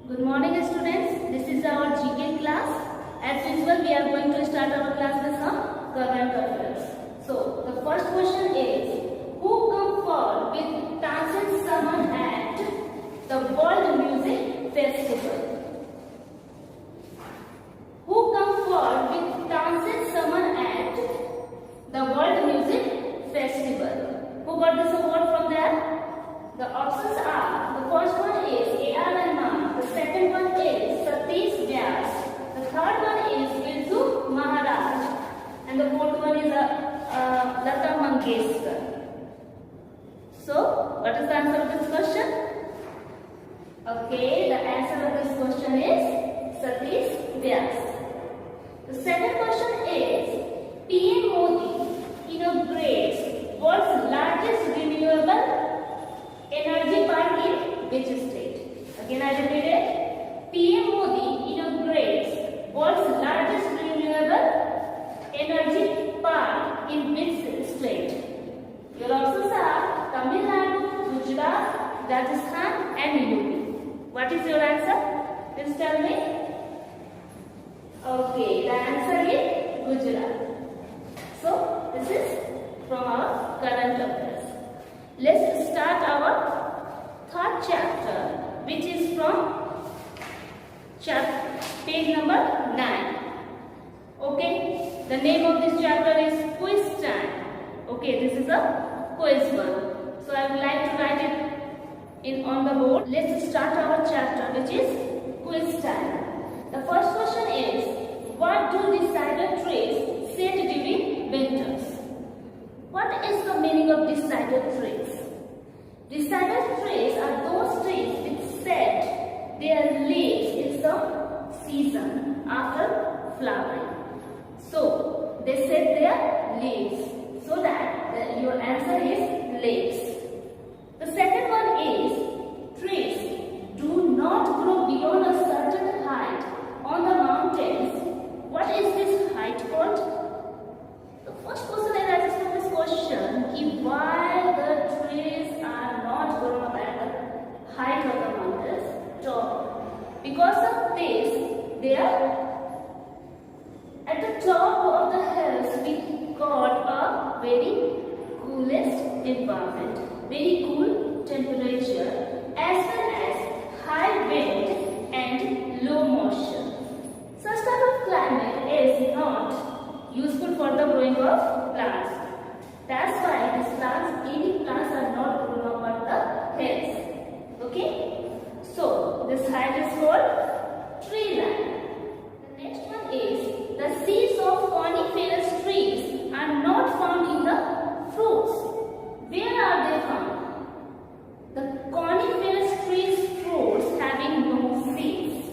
Good morning students, this is our GK class. As usual we are going to start our class with some current affairs. So the first question is, who come forward with Tansin Saman at the World Music Festival? Who come forward with Tansin Saman at the World Music Festival? Who got this award from there? The options are, the first one is A.R. Rahman, the second one is Satish Vyas, the third one is Birju Maharaj, and the fourth one is Lata Mangeshkar. So, what is the answer of this question? Okay, the answer of this question is Satish Vyas. The second question is, PM Modi inaugurates world's largest renewable energy park in which state? Again I repeat it. PM Modi inaugurates world's largest renewable energy park in which state? Your options are Tamil Nadu, Gujarat, Rajasthan and UP. What is your answer? Please tell me. Okay, the answer is Gujarat. So this is from our current affairs. Let's start our third chapter, which is from page number 9. Okay, the name of this chapter is Quiz Time. Okay, this is a quiz one. So I would like to write it on the board. Let's start our chapter, which is Quiz Time. The first question is, what do decider trees set during winters? What is the meaning of decider trees? Decider trees are those trees which set their leaves in some season after flowering. So, they set their leaves. So that your answer is leaves. The second one is, trees do not grow beyond a certain height on the mountains. What is this height called? The first person that answers to this question is why the trees are not grown up at the height of the mountains top. Because of this, they are at the top of the hills. We got a very coolest environment, very cool temperature, as well as high wind and low moisture. Such type of climate is not useful for the growing of plants. That's why these plants, any plants are not grown up at the hills. Okay? So, this height is called tree line. The next one is, the seeds of coniferous trees are not found in the fruits. Where are they found? The coniferous trees' fruits having no seeds.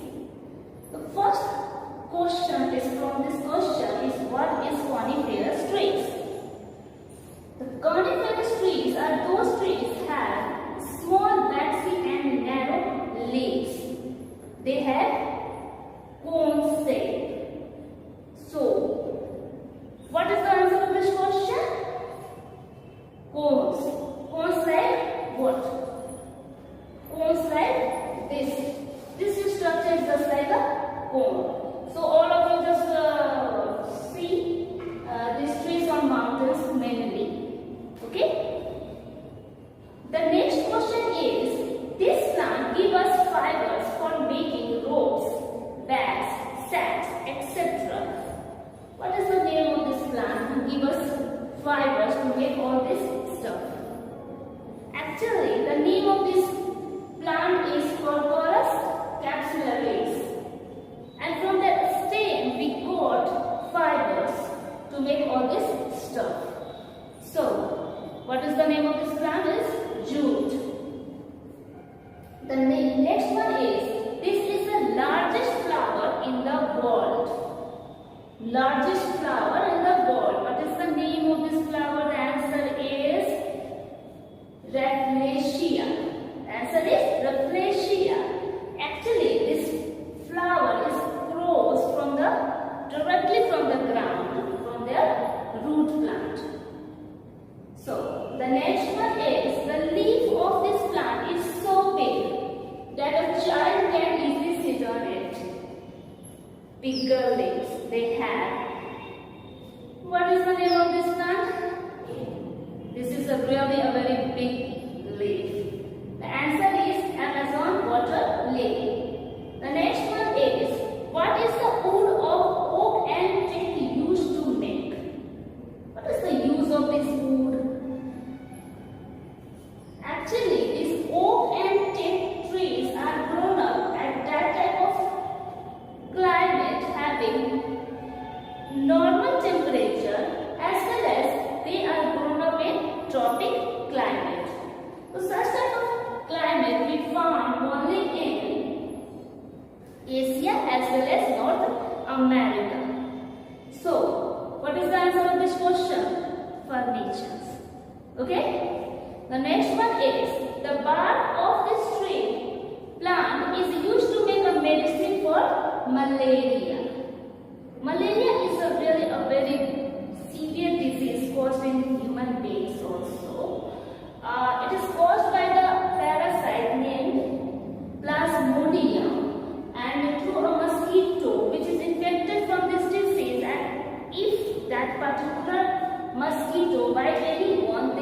The first question is from this question is, what is coniferous trees? The coniferous trees are those trees have small, waxy and narrow leaves. They have cone shape. So, what is the answer of this question? Cones. Cones like what? Cones like this. This structure is just like a cone. So all of you just see these trees on mountains mainly. Okay? The next question is, this plant gives us fibers for making ropes, bags, sacks, etc. What is the name of this plant to give us fibers to make all this stuff? Actually, the name of this plant is Quercus capsularis. And from that stem we got fibers to make all this stuff. So, what is the name of this plant is jute. The next one is, this is the largest flower in the world. Largest flower in the world. What is the name of this flower? The answer is Rafflesia. The answer is Rafflesia. Actually, this flower grows directly from the ground, from their root plant. So, the next one is, the leaf of this plant is so big that a child can easily bigger leaves they have. What is the name of this plant? This is really a very big leaf. The answer is Amazon water lily. The next one is, what is the wood of oak and teak used to make? What is the use of this wood? Actually, these oak and teak trees are grown up at that type of climate having normal temperature, as well as they are grown up in tropic climate. So such type of climate we found only in Asia as well as North America. So what is the answer of this question? Furnitures. Okay. The next one is, the bark of this tree plant is used to make a medicine for malaria. Malaria is a very severe disease caused in human beings also. It is caused by the parasite named Plasmodium, and through a mosquito which is infected from this disease, and if that particular mosquito bite anyone,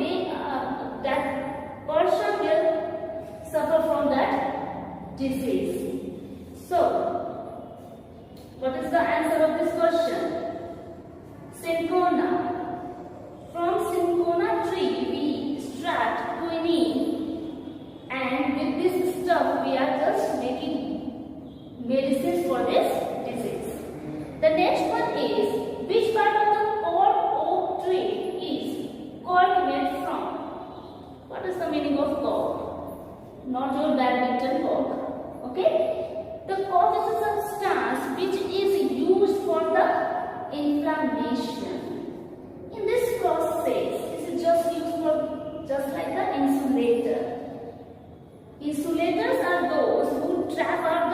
that person will suffer from that disease. So, what is the answer of this question? Cinchona. From cinchona tree we extract quinine, and with this stuff we are just making medicines for this disease. The next one is, which part of the cork oak tree is cork made from? What is the meaning of cork? Not your badminton cork. Okay? The cork is a substance which is used for the inflammation. In this process, this is just used for just like the insulator. Insulators are those who trap out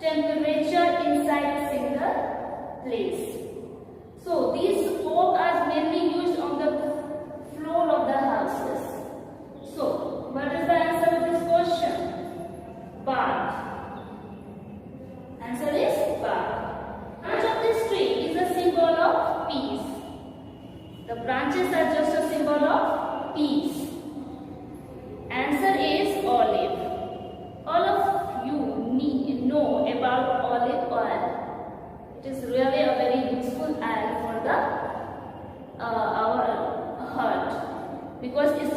the temperature inside a single place. So these cork are mainly used on the floor of the houses. So, what is the answer of this question? Bark. Answer is bark. Branch of this tree is a symbol of peace. The branches are just a symbol of peace. Answer is olive. All of you know about olive oil. It is really a very useful oil for the our heart, because it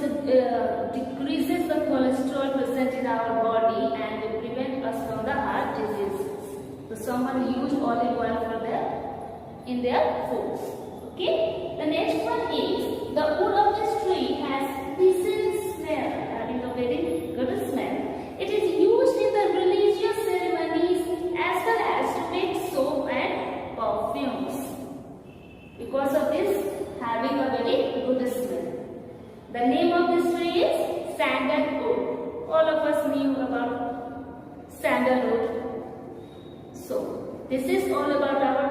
decreases the cholesterol present in our body and will prevent us from the heart diseases. So someone use olive oil for in their foods. Okay. The next one is, the wood of this tree has decent smell, having a very good smell. It is used in the religious ceremonies as well as to make soap and perfumes. Because of this having a very good smell. The name of this tree is sandalwood. All of us knew about sandalwood. So, this is all about our